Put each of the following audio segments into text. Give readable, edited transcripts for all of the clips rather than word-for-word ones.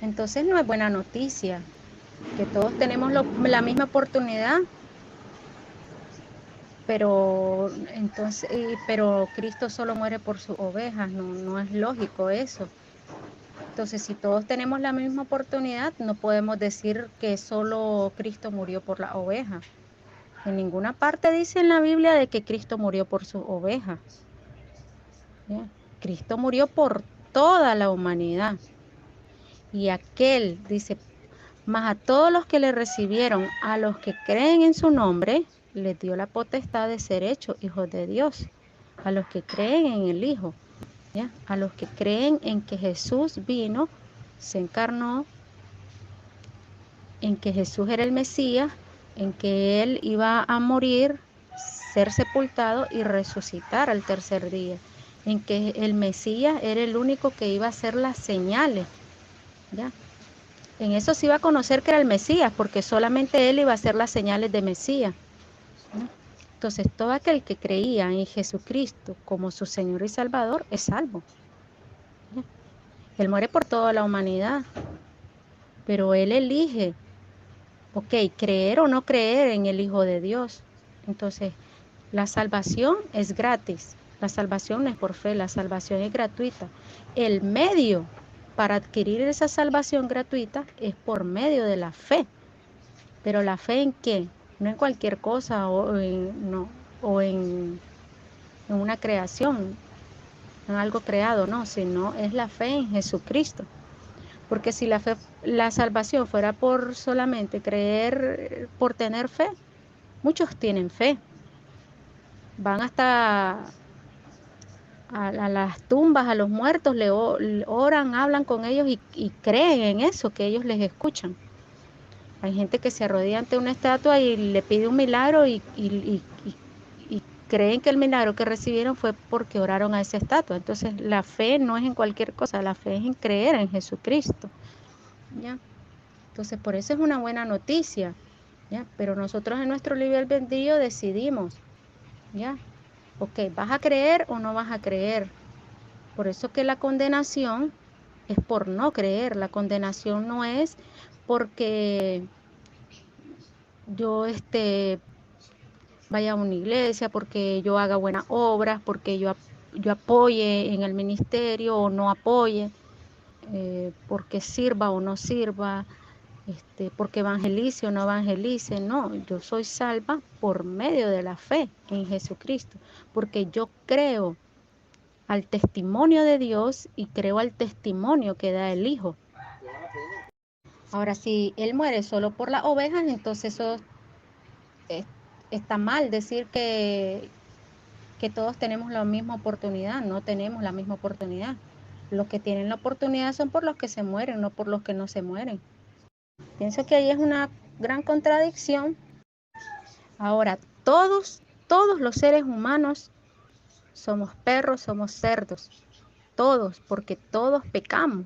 Entonces no es buena noticia, que todos tenemos la misma oportunidad, pero Cristo solo muere por sus ovejas, no es lógico eso. Entonces, si todos tenemos la misma oportunidad, no podemos decir que solo Cristo murió por la oveja. En ninguna parte dice en la Biblia de que Cristo murió por sus ovejas. ¿Ya? Cristo murió por toda la humanidad. Y aquel, dice, mas a todos los que le recibieron, a los que creen en su nombre, les dio la potestad de ser hechos hijos de Dios. A los que creen en el Hijo, ¿ya? A los que creen en que Jesús vino, se encarnó, en que Jesús era el Mesías, en que Él iba a morir, ser sepultado y resucitar al tercer día, en que el Mesías era el único que iba a hacer las señales, ¿ya? En eso se iba a conocer que era el Mesías, porque solamente Él iba a hacer las señales de Mesías, ¿no? Entonces, todo aquel que creía en Jesucristo como su Señor y Salvador es salvo, ¿ya? Él muere por toda la humanidad, pero Él elige, ok, creer o no creer en el Hijo de Dios. Entonces, la salvación es gratis, la salvación no es por fe, la salvación es gratuita. El medio para adquirir esa salvación gratuita es por medio de la fe. Pero la fe en qué? No en cualquier cosa o en una creación, en algo creado, no, sino es la fe en Jesucristo. Porque si la salvación fuera por solamente creer, por tener fe, muchos tienen fe. Van hasta a las tumbas, a los muertos, le oran, hablan con ellos y creen en eso, que ellos les escuchan. Hay gente que se arrodilla ante una estatua y le pide un milagro y creen que el milagro que recibieron fue porque oraron a esa estatua. Entonces la fe no es en cualquier cosa, la fe es en creer en Jesucristo, ¿ya? Entonces por eso es una buena noticia, ¿ya? Pero nosotros en nuestro libre albedrío decidimos, ¿ya? Ok, ¿vas a creer o no vas a creer? Por eso que la condenación es por no creer. La condenación no es porque yo vaya a una iglesia, porque yo haga buenas obras, porque yo apoye en el ministerio o no apoye, porque sirva o no sirva, porque evangelice o no evangelice. No, yo soy salva por medio de la fe en Jesucristo, porque yo creo al testimonio de Dios y creo al testimonio que da el Hijo. Ahora, si Él muere solo por las ovejas, entonces eso está mal decir que todos tenemos la misma oportunidad. No tenemos la misma oportunidad. Los que tienen la oportunidad son por los que se mueren, no por los que no se mueren. Pienso que ahí es una gran contradicción. Ahora, todos los seres humanos somos perros, somos cerdos. Todos, porque todos pecamos.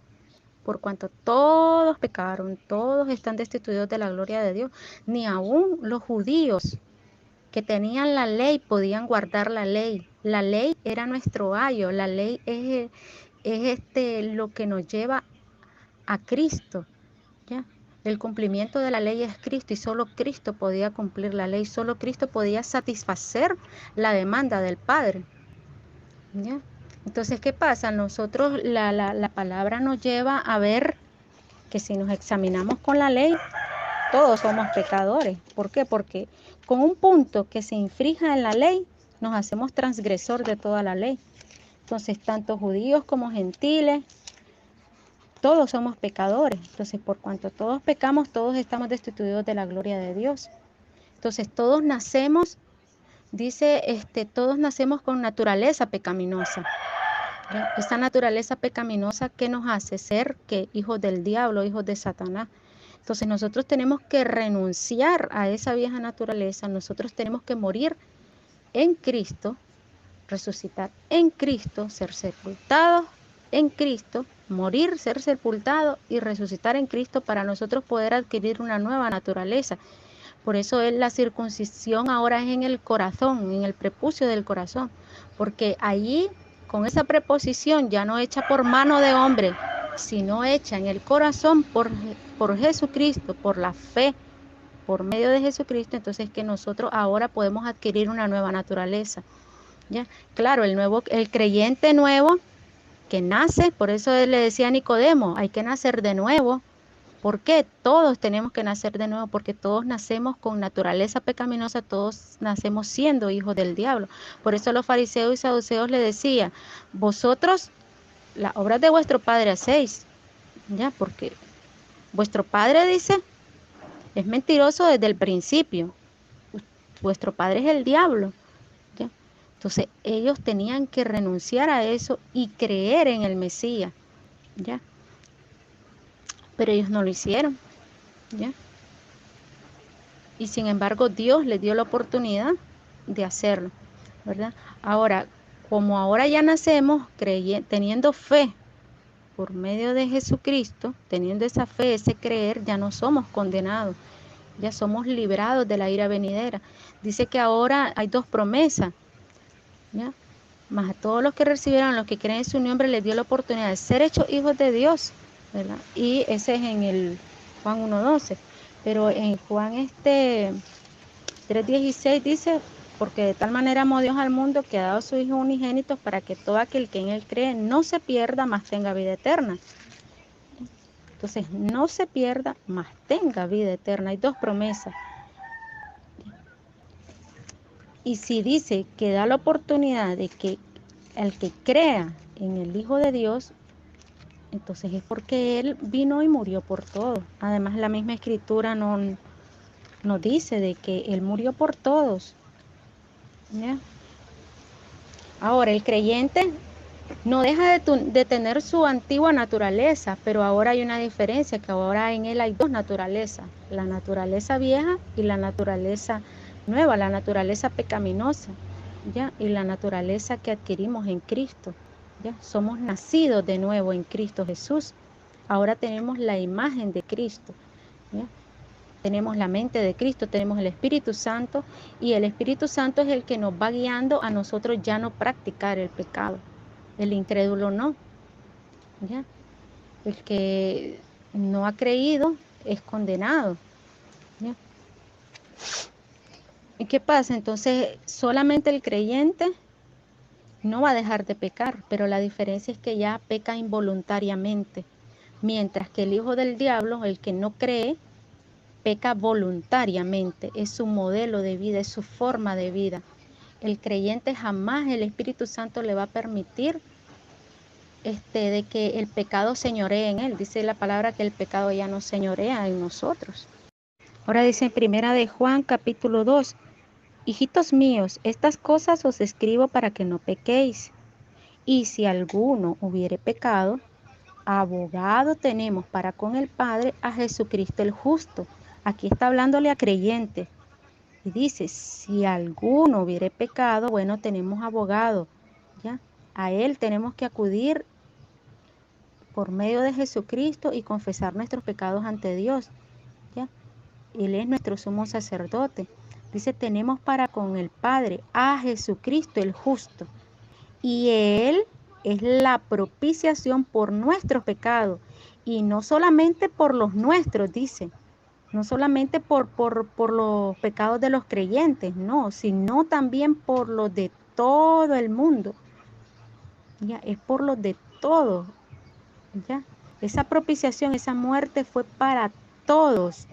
Por cuanto todos pecaron, todos están destituidos de la gloria de Dios. Ni aún los judíos que tenían la ley podían guardar la ley. La ley era nuestro ayo, la ley es lo que nos lleva a Cristo, ¿ya? El cumplimiento de la ley es Cristo y solo Cristo podía cumplir la ley, solo Cristo podía satisfacer la demanda del Padre, ¿ya? Entonces, ¿qué pasa? Nosotros, la palabra nos lleva a ver que si nos examinamos con la ley, todos somos pecadores. ¿Por qué? Porque con un punto que se infrija en la ley, nos hacemos transgresor de toda la ley. Entonces, tanto judíos como gentiles, todos somos pecadores. Entonces, por cuanto todos pecamos, todos estamos destituidos de la gloria de Dios. Entonces, todos nacemos, dice, todos nacemos con naturaleza pecaminosa. ¿Ya? Esta naturaleza pecaminosa que nos hace ser que hijos del diablo, hijos de Satanás. Entonces nosotros tenemos que renunciar a esa vieja naturaleza, nosotros tenemos que morir en Cristo, resucitar en Cristo, ser sepultados en Cristo, morir, ser sepultados y resucitar en Cristo para nosotros poder adquirir una nueva naturaleza. Por eso la circuncisión ahora es en el corazón, en el prepucio del corazón, porque allí con esa preposición ya no hecha por mano de hombre, sino hecha en el corazón por Jesucristo, por la fe, por medio de Jesucristo, entonces que nosotros ahora podemos adquirir una nueva naturaleza. ¿Ya? Claro, el creyente nuevo que nace, por eso él le decía a Nicodemo, hay que nacer de nuevo. ¿Por qué? Todos tenemos que nacer de nuevo, porque todos nacemos con naturaleza pecaminosa, todos nacemos siendo hijos del diablo. Por eso los fariseos y saduceos le decían, vosotros las obras de vuestro padre hacéis, ¿ya? Porque vuestro padre, dice, es mentiroso desde el principio. Vuestro padre es el diablo, ¿ya? Entonces ellos tenían que renunciar a eso y creer en el Mesías, ¿ya? Pero ellos no lo hicieron, ¿ya? Y sin embargo Dios les dio la oportunidad de hacerlo, ¿verdad? Ahora, como ahora ya nacemos teniendo fe por medio de Jesucristo, teniendo esa fe, ese creer, ya no somos condenados, ya somos librados de la ira venidera. Dice que ahora hay dos promesas, ¿ya? Mas a todos los que recibieron, los que creen en su nombre, les dio la oportunidad de ser hechos hijos de Dios, ¿verdad? Y ese es en el Juan 1:12. Pero en Juan 3:16 dice, porque de tal manera amó Dios al mundo que ha dado a su Hijo unigénito para que todo aquel que en él cree no se pierda, mas tenga vida eterna. Entonces, no se pierda, mas tenga vida eterna. Hay dos promesas. Y si dice que da la oportunidad de que el que crea en el Hijo de Dios, entonces es porque Él vino y murió por todo. Además, la misma Escritura nos dice de que Él murió por todos, ¿ya? Ahora, el creyente no deja de tener su antigua naturaleza, pero ahora hay una diferencia, que ahora en él hay dos naturalezas, la naturaleza vieja y la naturaleza nueva, la naturaleza pecaminosa, ¿ya? Y la naturaleza que adquirimos en Cristo, ¿ya? Somos nacidos de nuevo en Cristo Jesús. Ahora tenemos la imagen de Cristo, ¿ya? Tenemos la mente de Cristo, tenemos el Espíritu Santo, y el Espíritu Santo es el que nos va guiando a nosotros ya no practicar el pecado. El incrédulo no, ¿ya? El que no ha creído es condenado, ¿ya? ¿Y qué pasa? Entonces, solamente el creyente no va a dejar de pecar, pero la diferencia es que ya peca involuntariamente, mientras que el hijo del diablo, el que no cree, peca voluntariamente, es su modelo de vida, es su forma de vida. El creyente jamás el Espíritu Santo le va a permitir de que el pecado señoree en él. Dice la palabra que el pecado ya no señorea en nosotros. Ahora dice en primera de Juan capítulo 2, hijitos míos, estas cosas os escribo para que no pequéis. Y si alguno hubiere pecado, abogado tenemos para con el Padre a Jesucristo el justo. Aquí está hablándole a creyentes. Y dice, si alguno hubiere pecado, bueno, tenemos abogado, ¿ya? A él tenemos que acudir por medio de Jesucristo y confesar nuestros pecados ante Dios, ¿ya? Él es nuestro sumo sacerdote. Dice, tenemos para con el Padre a Jesucristo el justo. Y Él es la propiciación por nuestros pecados. Y no solamente por los nuestros, dice. No solamente por los pecados de los creyentes, no, sino también por los de todo el mundo. Ya, es por los de todos. Ya, esa propiciación, esa muerte fue para todos.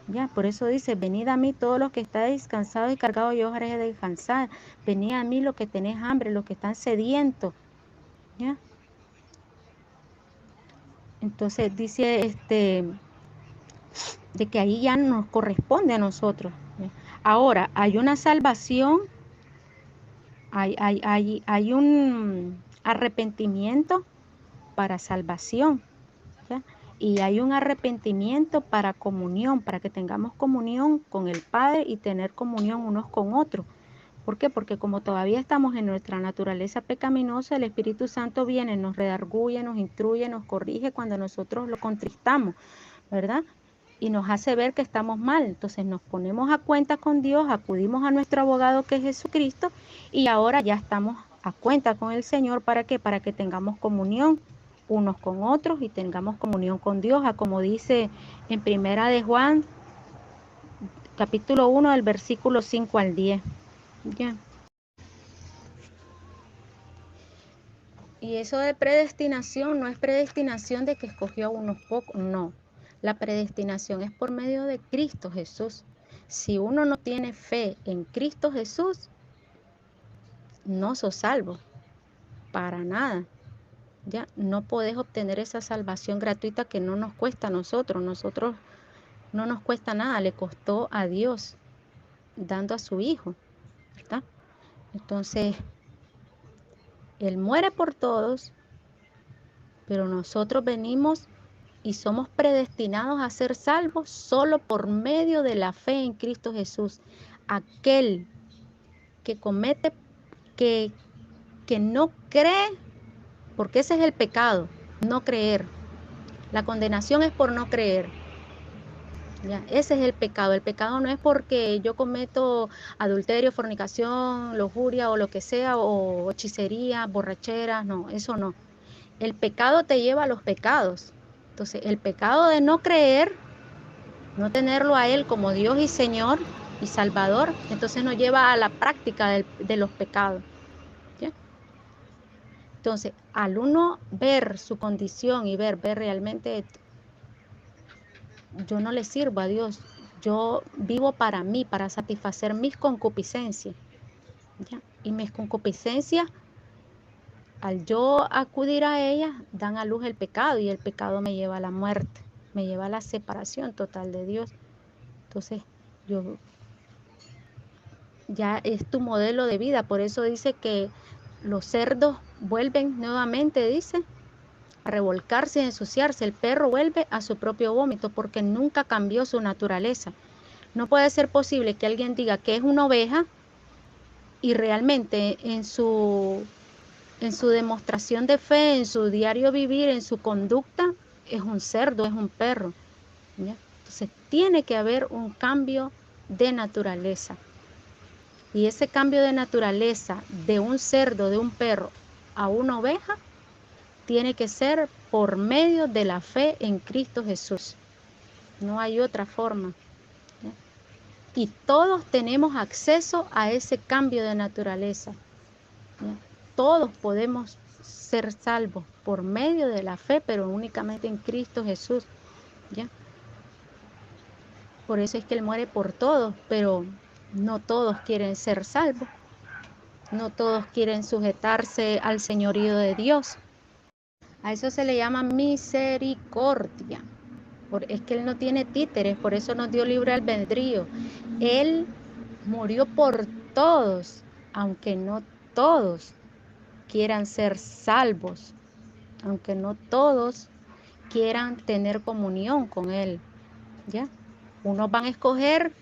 Ya, por eso dice, venid a mí todos los que estáis cansados y cargados, yo os haré descansar. Venid a mí los que tenéis hambre, los que están sedientos. ¿Ya? Entonces dice de que ahí ya nos corresponde a nosotros, ¿ya? Ahora, hay una salvación, hay un arrepentimiento para salvación, ¿ya? Y hay un arrepentimiento para comunión, para que tengamos comunión con el Padre y tener comunión unos con otros. ¿Por qué? Porque como todavía estamos en nuestra naturaleza pecaminosa, el Espíritu Santo viene, nos redarguye, nos instruye, nos corrige cuando nosotros lo contristamos, ¿verdad? Y nos hace ver que estamos mal. Entonces nos ponemos a cuenta con Dios, acudimos a nuestro abogado que es Jesucristo, y ahora ya estamos a cuenta con el Señor. ¿Para qué? Para que tengamos comunión, unos con otros y tengamos comunión con Dios, a como dice en Primera de Juan, capítulo 1, del versículo 5 al 10. Ya. Y eso de predestinación no es predestinación de que escogió a unos pocos, no. La predestinación es por medio de Cristo Jesús. Si uno no tiene fe en Cristo Jesús, no sos salvo, para nada. Ya no podés obtener esa salvación gratuita que no nos cuesta a nosotros. Nosotros no nos cuesta nada, le costó a Dios dando a su Hijo, ¿verdad? Entonces, Él muere por todos, pero nosotros venimos y somos predestinados a ser salvos solo por medio de la fe en Cristo Jesús. Aquel que comete, que no cree, porque ese es el pecado, no creer. La condenación es por no creer. Ya, ese es el pecado. El pecado no es porque yo cometo adulterio, fornicación, lujuria o lo que sea, o hechicería, borrachera, no, eso no. El pecado te lleva a los pecados. Entonces, el pecado de no creer, no tenerlo a Él como Dios y Señor y Salvador, entonces nos lleva a la práctica de los pecados. ¿Ya? Entonces, al uno ver su condición y ver realmente, yo no le sirvo a Dios, yo vivo para mí, para satisfacer mis concupiscencias. ¿Ya? Y mis concupiscencias, al yo acudir a ellas, dan a luz el pecado y el pecado me lleva a la muerte, me lleva a la separación total de Dios. Entonces, ya es tu modelo de vida, por eso dice que los cerdos vuelven nuevamente, dice, a revolcarse y ensuciarse. El perro vuelve a su propio vómito porque nunca cambió su naturaleza. No puede ser posible que alguien diga que es una oveja y realmente en su demostración de fe, en su diario vivir, en su conducta, es un cerdo, es un perro. ¿Ya? Entonces tiene que haber un cambio de naturaleza. Y ese cambio de naturaleza de un cerdo, de un perro a una oveja, tiene que ser por medio de la fe en Cristo Jesús. No hay otra forma. ¿Ya? Y todos tenemos acceso a ese cambio de naturaleza. ¿Ya? Todos podemos ser salvos por medio de la fe, pero únicamente en Cristo Jesús. ¿Ya? Por eso es que Él muere por todos, pero no todos quieren ser salvos. No todos quieren sujetarse al señorío de Dios. A eso se le llama misericordia. Es que Él no tiene títeres, por eso nos dio libre albedrío. Él murió por todos, aunque no todos quieran ser salvos, aunque no todos quieran tener comunión con Él. ¿Ya? Unos van a escoger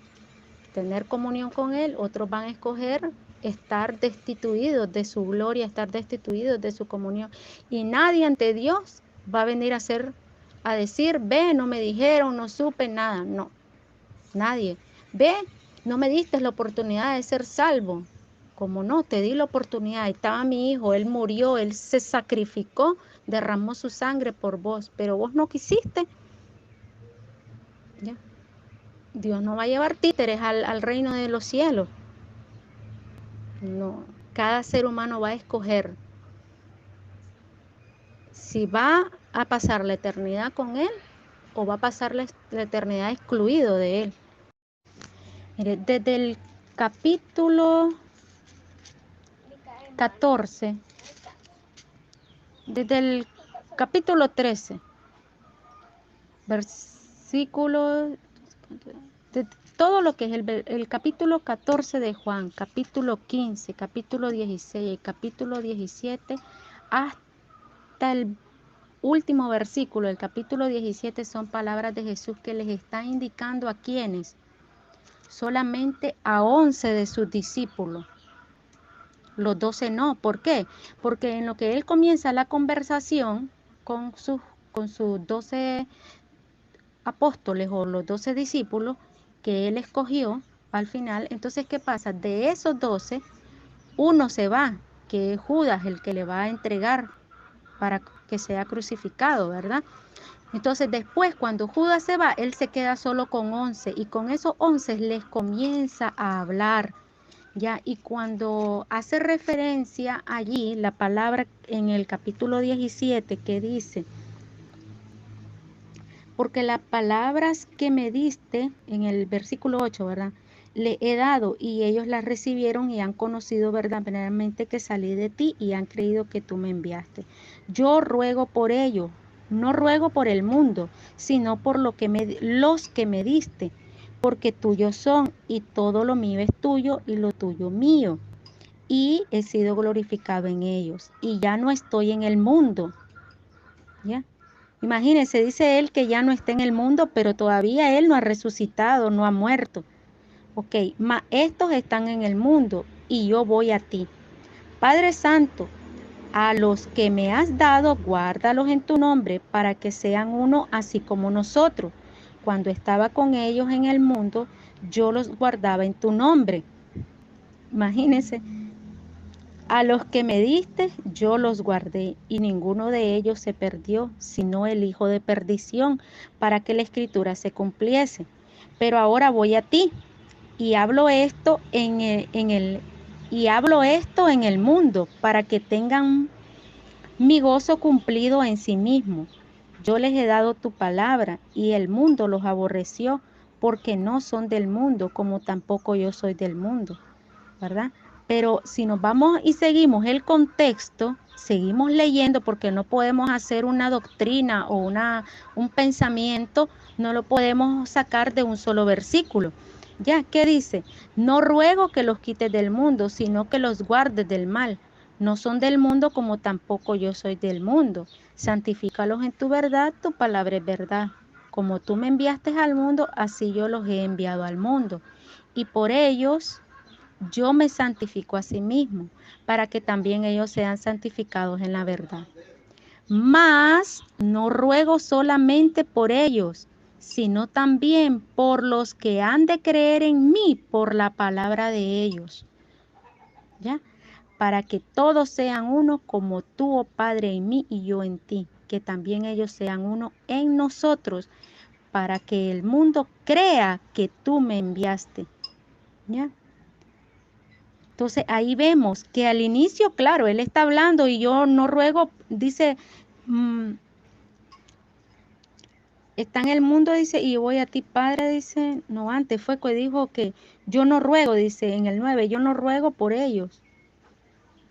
tener comunión con Él, otros van a escoger estar destituidos de su gloria, estar destituidos de su comunión. Y nadie ante Dios va a venir a decir, ve, no me dijeron, no supe nada. No, nadie. Ve, no me diste la oportunidad de ser salvo. Como no, te di la oportunidad. Estaba mi hijo, él murió, él se sacrificó, derramó su sangre por vos, pero vos no quisiste. ¿Ya? Dios no va a llevar títeres al reino de los cielos. No, cada ser humano va a escoger si va a pasar la eternidad con Él o va a pasar la eternidad excluido de Él. Mire, desde el capítulo 14, desde el capítulo 13, versículo, de todo lo que es el capítulo 14 de Juan, capítulo 15, capítulo 16, capítulo 17, hasta el último versículo, el capítulo 17, son palabras de Jesús que les está indicando a quienes, solamente a 11 de sus discípulos, los 12 no. ¿Por qué? Porque en lo que él comienza la conversación con sus 12 apóstoles o los 12 discípulos que él escogió al final, entonces ¿qué pasa? De esos 12, uno se va, que es Judas, el que le va a entregar que sea crucificado, ¿verdad? Entonces después cuando Judas se va, él se queda solo con 11 y con esos 11 les comienza a hablar, ¿ya? Y cuando hace referencia allí la palabra en el capítulo 17 que dice, porque las palabras que me diste, en el versículo 8, ¿verdad? Le he dado y ellos las recibieron y han conocido verdaderamente que salí de ti y han creído que tú me enviaste. Yo ruego por ellos, no ruego por el mundo, sino por los que me diste, porque tuyos son y todo lo mío es tuyo y lo tuyo mío. Y he sido glorificado en ellos y ya no estoy en el mundo, ¿ya? Imagínense, dice él que ya no está en el mundo, pero todavía él no ha resucitado, no ha muerto. Ok, mas estos están en el mundo y yo voy a ti. Padre Santo, a los que me has dado, guárdalos en tu nombre para que sean uno así como nosotros. Cuando estaba con ellos en el mundo, yo los guardaba en tu nombre. Imagínense. A los que me diste, yo los guardé, y ninguno de ellos se perdió, sino el hijo de perdición, para que la escritura se cumpliese. Pero ahora voy a ti, y hablo esto en el mundo, para que tengan mi gozo cumplido en sí mismo. Yo les he dado tu palabra, y el mundo los aborreció, porque no son del mundo, como tampoco yo soy del mundo, ¿verdad? Pero si nos vamos y seguimos el contexto, seguimos leyendo, porque no podemos hacer una doctrina o un pensamiento, no lo podemos sacar de un solo versículo. Ya, ¿qué dice? No ruego que los quites del mundo, sino que los guardes del mal. No son del mundo como tampoco yo soy del mundo. Santifícalos en tu verdad, tu palabra es verdad. Como tú me enviaste al mundo, así yo los he enviado al mundo. Y por ellos yo me santifico a sí mismo, para que también ellos sean santificados en la verdad. Mas no ruego solamente por ellos, sino también por los que han de creer en mí por la palabra de ellos. ¿Ya? Para que todos sean uno como tú, oh Padre, en mí y yo en ti, que también ellos sean uno en nosotros, para que el mundo crea que tú me enviaste. ¿Ya? Entonces ahí vemos que al inicio, claro, él está hablando y yo no ruego, dice, está en el mundo, dice, y voy a ti, Padre, dice, no, antes fue que dijo que yo no ruego, dice en el 9, yo no ruego por ellos,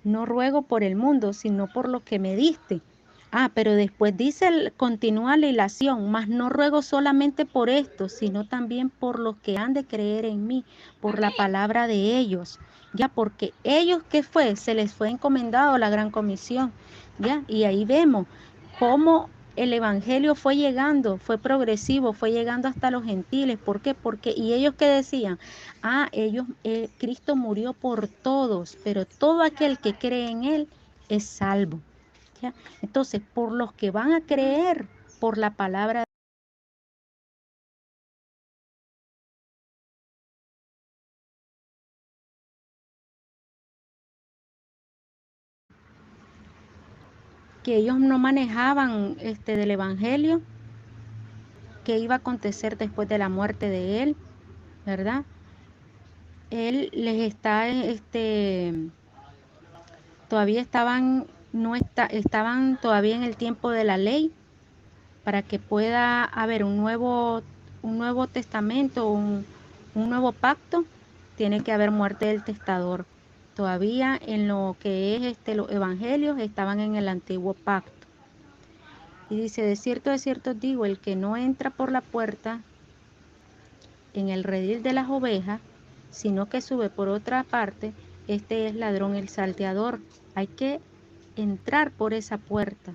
no ruego por el mundo, sino por lo que me diste. Ah, pero después dice, continúa la ilación, mas no ruego solamente por esto, sino también por los que han de creer en mí, por la palabra de ellos, ya, porque ellos, ¿qué fue? Se les fue encomendado la gran comisión, ya, y ahí vemos cómo el evangelio fue llegando, fue progresivo, fue llegando hasta los gentiles. ¿Por qué? Porque, y ellos que decían, Cristo murió por todos, pero todo aquel que cree en él es salvo. ¿Ya? Entonces, por los que van a creer por la palabra, que ellos no manejaban del evangelio, que iba a acontecer después de la muerte de él, ¿verdad? Él les está, todavía estaban, no está, estaban todavía en el tiempo de la ley, para que pueda haber un nuevo testamento, un nuevo pacto, tiene que haber muerte del testador. Todavía en lo que es los evangelios estaban en el antiguo pacto. Y dice, de cierto digo, el que no entra por la puerta en el redil de las ovejas, sino que sube por otra parte, este es ladrón, el salteador. Hay que entrar por esa puerta,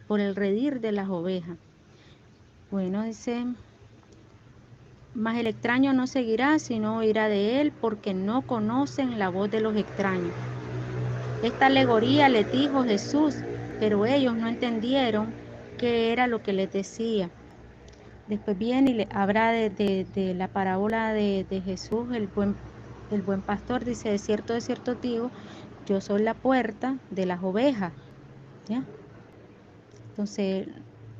por el redil de las ovejas. Bueno, dice, mas el extraño no seguirá, sino oirá de él, porque no conocen la voz de los extraños. Esta alegoría les dijo Jesús, pero ellos no entendieron qué era lo que les decía. Después viene y le habla de la parábola de Jesús, el buen pastor. Dice, de cierto digo, yo soy la puerta de las ovejas. ¿Ya? Entonces,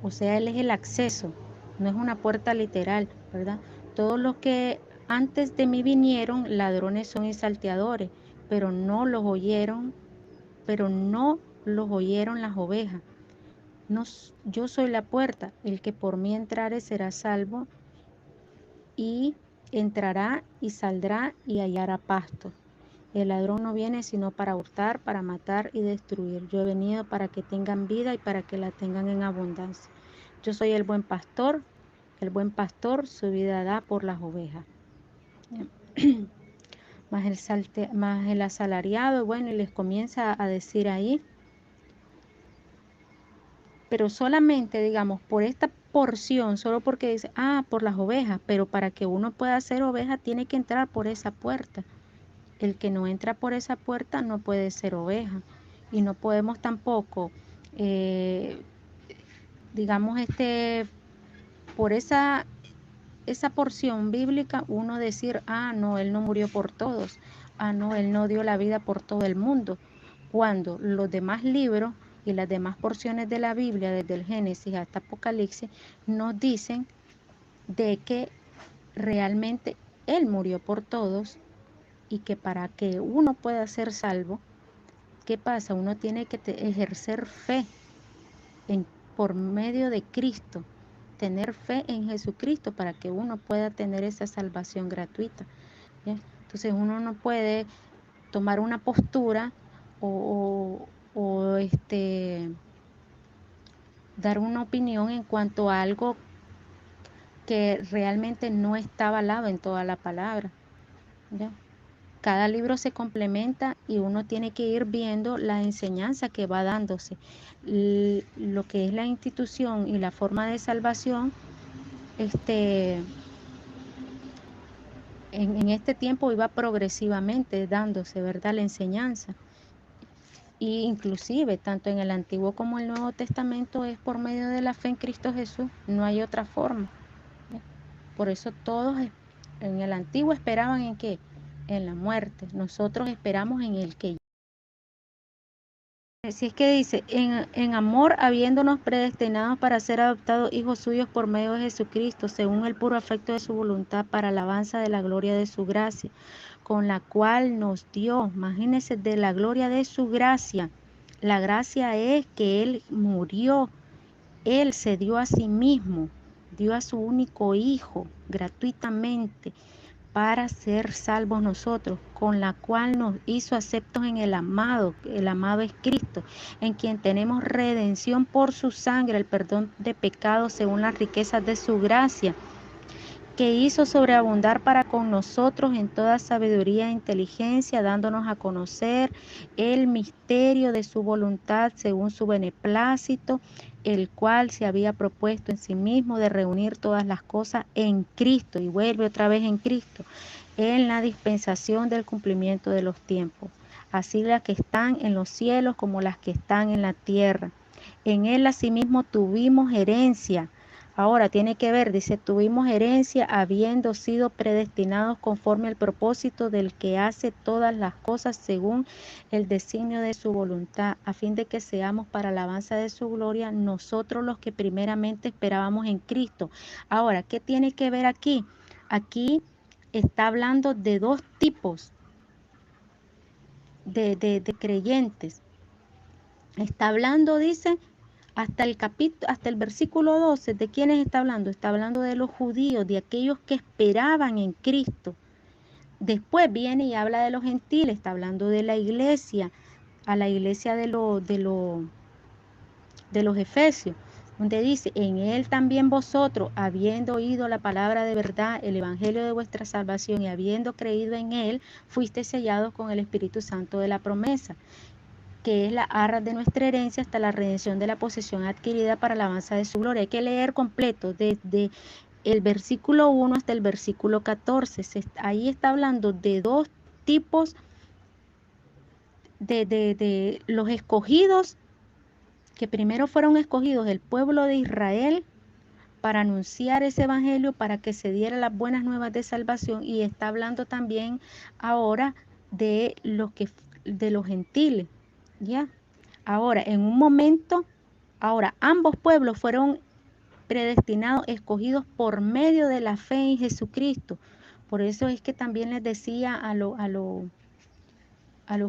o sea, Él es el acceso, no es una puerta literal, ¿verdad? Todos los que antes de mí vinieron, ladrones son y salteadores, pero no los oyeron, las ovejas. No, yo soy la puerta, el que por mí entrare será salvo, y entrará y saldrá y hallará pasto. El ladrón no viene sino para hurtar, para matar y destruir. Yo he venido para que tengan vida y para que la tengan en abundancia. Yo soy el buen pastor su vida da por las ovejas. Más el asalariado, bueno, y les comienza a decir ahí, pero solamente, digamos, por esta porción, solo porque dice, por las ovejas, pero para que uno pueda ser oveja tiene que entrar por esa puerta. El que no entra por esa puerta no puede ser oveja. Y no podemos tampoco, digamos, por esa porción bíblica, uno decir, no, Él no murió por todos. No, Él no dio la vida por todo el mundo. Cuando los demás libros y las demás porciones de la Biblia, desde el Génesis hasta Apocalipsis, nos dicen de que realmente Él murió por todos y que para que uno pueda ser salvo, ¿qué pasa? Uno tiene que ejercer fe por medio de Cristo, tener fe en Jesucristo para que uno pueda tener esa salvación gratuita. ¿Bien? Entonces uno no puede tomar una postura o dar una opinión en cuanto a algo que realmente no está avalado en toda la palabra. ¿Ya? Cada libro se complementa y uno tiene que ir viendo la enseñanza que va dándose. Lo que es la institución y la forma de salvación, en este tiempo iba progresivamente dándose, ¿verdad? La enseñanza. Y inclusive, tanto en el Antiguo como el Nuevo Testamento es por medio de la fe en Cristo Jesús. No hay otra forma. Por eso todos en el Antiguo esperaban ¿en qué? En la muerte. Nosotros esperamos en el que. Si es que dice, en amor habiéndonos predestinados para ser adoptados hijos suyos por medio de Jesucristo, según el puro afecto de su voluntad, para alabanza de la gloria de su gracia, con la cual nos dio, imagínense, de la gloria de su gracia. La gracia es que Él murió, Él se dio a sí mismo, dio a su único hijo gratuitamente para ser salvos nosotros, con la cual nos hizo aceptos en el amado es Cristo, en quien tenemos redención por su sangre, el perdón de pecados según las riquezas de su gracia, que hizo sobreabundar para con nosotros en toda sabiduría e inteligencia, dándonos a conocer el misterio de su voluntad según su beneplácito, el cual se había propuesto en sí mismo de reunir todas las cosas en Cristo, y vuelve otra vez en Cristo, en la dispensación del cumplimiento de los tiempos, así las que están en los cielos como las que están en la tierra. En Él asimismo tuvimos herencia. Ahora tiene que ver, dice, tuvimos herencia habiendo sido predestinados conforme al propósito del que hace todas las cosas según el designio de su voluntad, a fin de que seamos para alabanza de su gloria nosotros los que primeramente esperábamos en Cristo. Ahora, ¿qué tiene que ver aquí? Aquí está hablando de dos tipos de creyentes. Está hablando, dice, hasta el versículo 12, ¿de quiénes está hablando? Está hablando de los judíos, de aquellos que esperaban en Cristo. Después viene y habla de los gentiles, está hablando de la iglesia, a la iglesia de los efesios, donde dice, en Él también vosotros, habiendo oído la palabra de verdad, el evangelio de vuestra salvación, y habiendo creído en Él, fuisteis sellados con el Espíritu Santo de la promesa, que es la arra de nuestra herencia hasta la redención de la posesión adquirida para la alabanza de su gloria. Hay que leer completo desde el versículo 1 hasta el versículo 14. Ahí está hablando de dos tipos de los escogidos, que primero fueron escogidos el pueblo de Israel para anunciar ese evangelio, para que se dieran las buenas nuevas de salvación, y está hablando también ahora de los gentiles, ¿ya? Ahora, en un momento Ahora, ambos pueblos fueron predestinados, escogidos por medio de la fe en Jesucristo. Por eso es que también les decía a los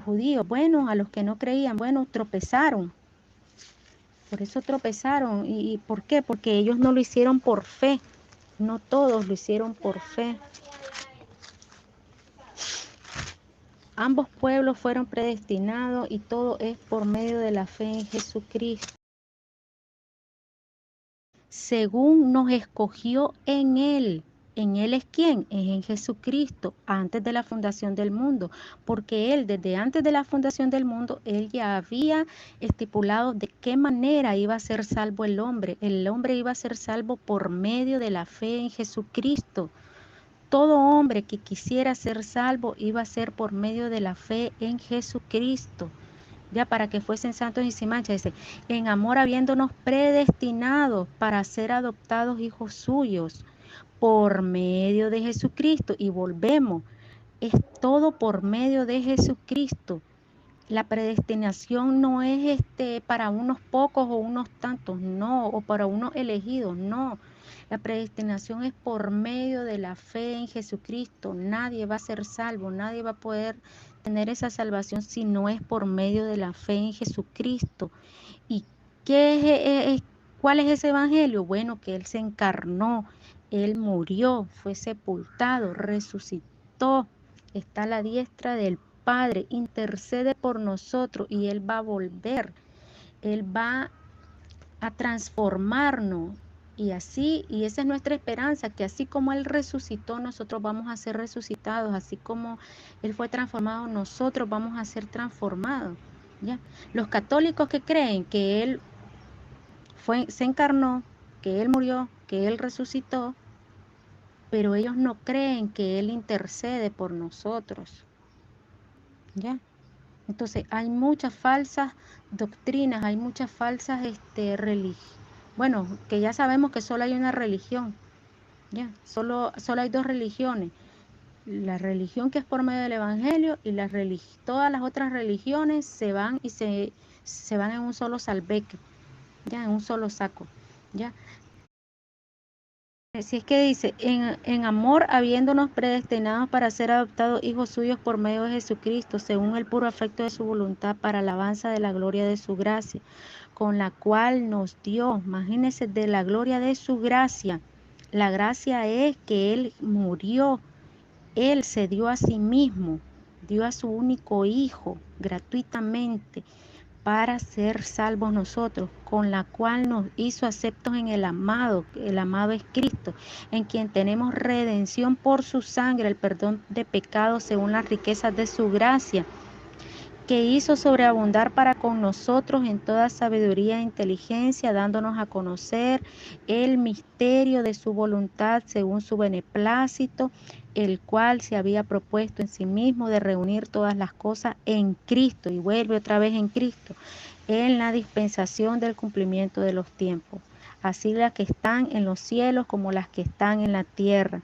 judíos, bueno, a los que no creían, bueno, tropezaron. Por eso tropezaron. ¿Y por qué? Porque ellos no lo hicieron por fe. No todos lo hicieron por fe. Ambos pueblos fueron predestinados y todo es por medio de la fe en Jesucristo. Según nos escogió en Él. ¿En Él es quién? Es en Jesucristo, antes de la fundación del mundo, porque Él, desde antes de la fundación del mundo, Él ya había estipulado de qué manera iba a ser salvo el hombre. El hombre iba a ser salvo por medio de la fe en Jesucristo. Todo hombre que quisiera ser salvo iba a ser por medio de la fe en Jesucristo. Ya para que fuesen santos y sin mancha, dice, en amor habiéndonos predestinados para ser adoptados hijos suyos por medio de Jesucristo. Y volvemos, es todo por medio de Jesucristo. La predestinación no es para unos pocos o unos tantos, no, o para unos elegidos, no. La predestinación es por medio de la fe en Jesucristo. Nadie va a ser salvo, nadie va a poder tener esa salvación si no es por medio de la fe en Jesucristo. ¿Y cuál es ese evangelio? Bueno, que Él se encarnó, Él murió, fue sepultado, resucitó, está a la diestra del Padre, intercede por nosotros y Él va a volver, Él va a transformarnos. Y esa es nuestra esperanza, que así como Él resucitó, nosotros vamos a ser resucitados, así como Él fue transformado, nosotros vamos a ser transformados. ¿Ya? Los católicos que creen que Él se encarnó, que Él murió, que Él resucitó, pero ellos no creen que Él intercede por nosotros. ¿Ya? Entonces hay muchas falsas doctrinas, hay muchas falsas religiones. Bueno, que ya sabemos que solo hay una religión, ¿ya? Solo hay dos religiones. La religión que es por medio del Evangelio y todas las otras religiones se van y se van en un solo salveque, ya, en un solo saco, ¿ya? Si es que dice, en amor habiéndonos predestinados para ser adoptados hijos suyos por medio de Jesucristo, según el puro afecto de su voluntad, para alabanza de la gloria de su gracia, con la cual nos dio, imagínense, de la gloria de su gracia. La gracia es que Él murió, Él se dio a sí mismo, dio a su único hijo gratuitamente, para ser salvos nosotros, con la cual nos hizo aceptos en el amado es Cristo, en quien tenemos redención por su sangre, el perdón de pecados según las riquezas de su gracia, que hizo sobreabundar para con nosotros en toda sabiduría e inteligencia, dándonos a conocer el misterio de su voluntad según su beneplácito, el cual se había propuesto en sí mismo de reunir todas las cosas en Cristo, y vuelve otra vez en Cristo, en la dispensación del cumplimiento de los tiempos, así las que están en los cielos como las que están en la tierra.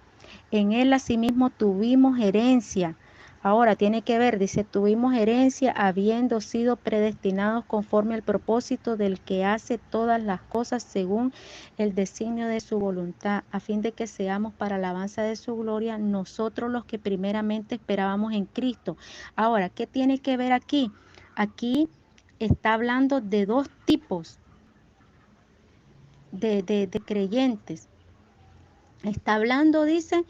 En Él asimismo tuvimos herencia. Ahora tiene que ver, dice, tuvimos herencia habiendo sido predestinados conforme al propósito del que hace todas las cosas según el designio de su voluntad, a fin de que seamos para alabanza de su gloria nosotros los que primeramente esperábamos en Cristo. Ahora, ¿qué tiene que ver aquí? Aquí está hablando de dos tipos de creyentes. Está hablando, dice,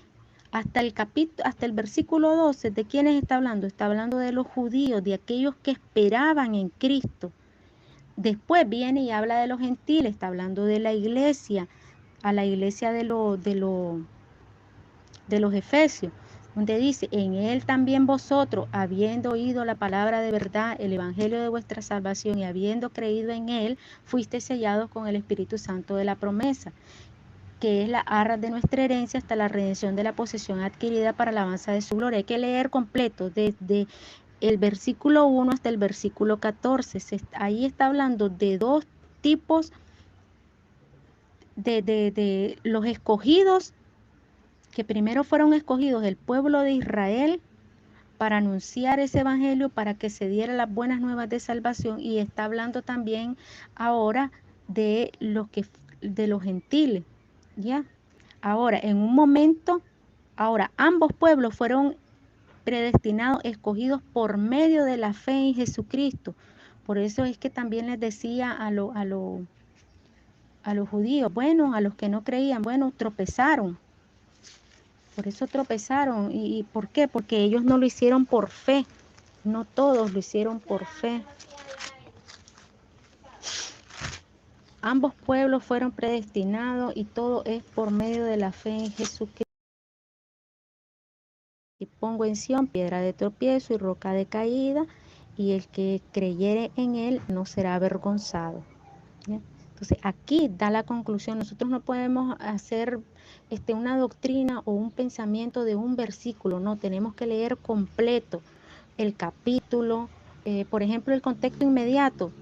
hasta el versículo 12, ¿de quiénes está hablando? Está hablando de los judíos, de aquellos que esperaban en Cristo. Después viene y habla de los gentiles, está hablando de la iglesia, a la iglesia de los efesios, donde dice, en Él también vosotros, habiendo oído la palabra de verdad, el evangelio de vuestra salvación, y habiendo creído en Él, fuisteis sellados con el Espíritu Santo de la promesa, que es la arras de nuestra herencia hasta la redención de la posesión adquirida para la alabanza de su gloria. Hay que leer completo desde el versículo 1 hasta el versículo 14. Ahí está hablando de dos tipos de los escogidos, que primero fueron escogidos el pueblo de Israel para anunciar ese evangelio, para que se diera las buenas nuevas de salvación, y está hablando también ahora de los gentiles, ¿ya? Ahora, en un momento, ambos pueblos fueron predestinados, escogidos por medio de la fe en Jesucristo. Por eso es que también les decía a los judíos, bueno, a los que no creían, bueno, tropezaron. Por eso tropezaron. ¿Y por qué? Porque ellos no lo hicieron por fe. No todos lo hicieron por fe. Ambos pueblos fueron predestinados y todo es por medio de la fe en Jesucristo. Y pongo en Sión piedra de tropiezo y roca de caída, y el que creyere en él no será avergonzado. ¿Ya? Entonces aquí da la conclusión. Nosotros no podemos hacer una doctrina o un pensamiento de un versículo, no, tenemos que leer completo el capítulo, por ejemplo, el contexto inmediato,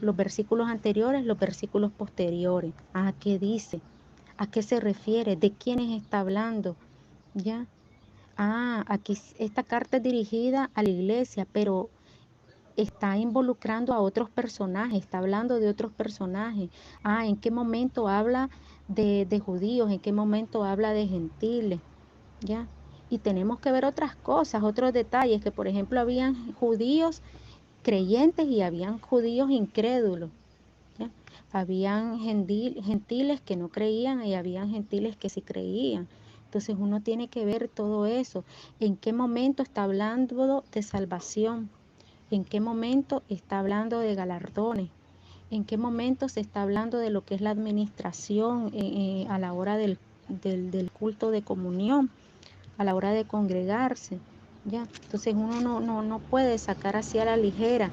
los versículos anteriores, los versículos posteriores, ¿qué dice? ¿A qué se refiere? ¿De quiénes está hablando? ¿Ya? Aquí esta carta es dirigida a la iglesia, pero está involucrando a otros personajes, está hablando de otros personajes. ¿En qué momento habla de judíos? ¿En qué momento habla de gentiles? ¿Ya? Y tenemos que ver otras cosas, otros detalles, que por ejemplo habían judíos creyentes y habían judíos incrédulos. ¿Ya? Habían gentiles que no creían y habían gentiles que sí creían. Entonces uno tiene que ver todo eso. ¿En qué momento está hablando de salvación? ¿En qué momento está hablando de galardones? ¿En qué momento se está hablando de lo que es la administración a la hora del culto de comunión, a la hora de congregarse? ¿Ya? Entonces uno no puede sacar así a la ligera.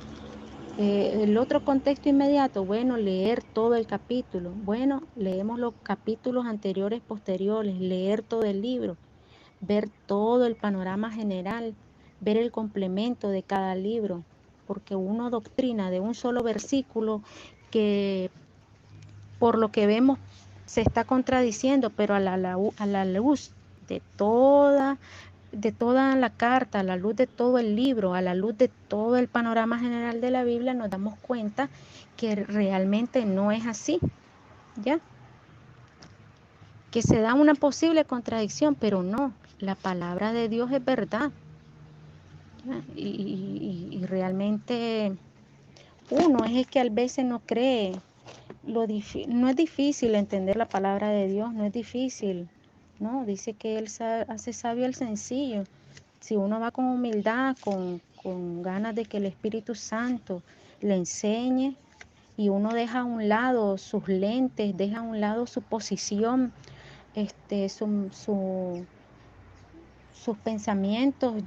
El otro contexto inmediato, bueno, leer todo el capítulo. Bueno, leemos los capítulos anteriores, posteriores, leer todo el libro, ver todo el panorama general, ver el complemento de cada libro, porque uno doctrina de un solo versículo que por lo que vemos se está contradiciendo, pero a la luz de toda la carta, a la luz de todo el libro, a la luz de todo el panorama general de la Biblia, nos damos cuenta que realmente no es así, ¿ya? Que se da una posible contradicción, pero no, la palabra de Dios es verdad. Y realmente uno es el que a veces no cree. No es difícil entender la palabra de Dios, no es difícil, ¿no? Dice que Él hace sabio al sencillo. Si uno va con humildad, con ganas de que el Espíritu Santo le enseñe, y uno deja a un lado sus lentes, deja a un lado su posición, sus pensamientos,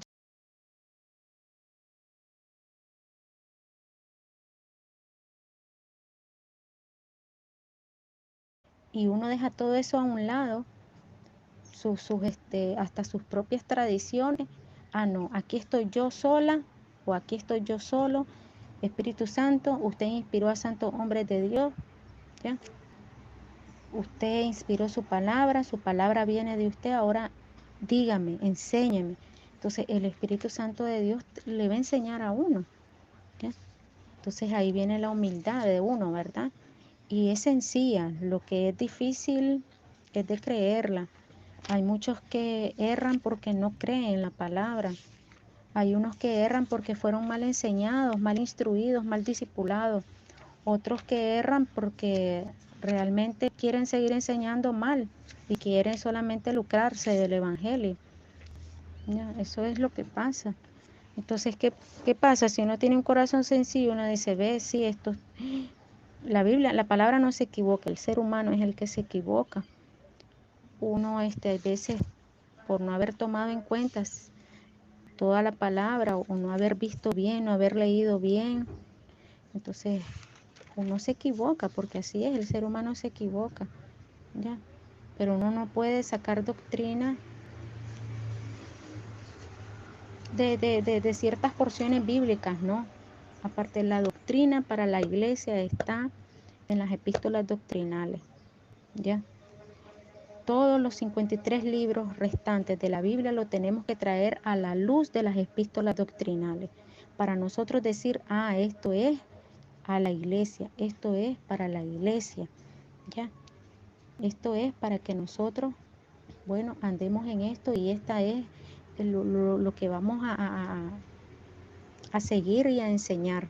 y uno deja todo eso a un lado, hasta sus propias tradiciones. No, aquí estoy yo sola o aquí estoy yo solo. Espíritu Santo, usted inspiró a santos hombres de Dios, ¿ya? Usted inspiró su palabra viene de usted, ahora dígame, enséñeme. Entonces el Espíritu Santo de Dios le va a enseñar a uno, ¿ya? Entonces ahí viene la humildad de uno, ¿verdad? Y es sencilla, lo que es difícil es de creerla. Hay muchos que erran porque no creen la palabra. Hay unos que erran porque fueron mal enseñados, mal instruidos, mal discipulados. Otros que erran porque realmente quieren seguir enseñando mal y quieren solamente lucrarse del evangelio. Ya, eso es lo que pasa. Entonces, ¿qué pasa? Si uno tiene un corazón sencillo, uno dice, ve, sí, la Biblia, la palabra no se equivoca, el ser humano es el que se equivoca. Uno a veces, por no haber tomado en cuenta toda la palabra o no haber visto bien, no haber leído bien, entonces uno se equivoca, porque así es, el ser humano se equivoca, ¿ya? Pero uno no puede sacar doctrina de ciertas porciones bíblicas, ¿no? Aparte, la doctrina para la iglesia está en las epístolas doctrinales, ¿ya? Todos los 53 libros restantes de la Biblia lo tenemos que traer a la luz de las epístolas doctrinales para nosotros decir, esto es a la iglesia, esto es para la iglesia, ¿ya? Esto es para que nosotros, bueno, andemos en esto y esta es lo que vamos a seguir y a enseñar.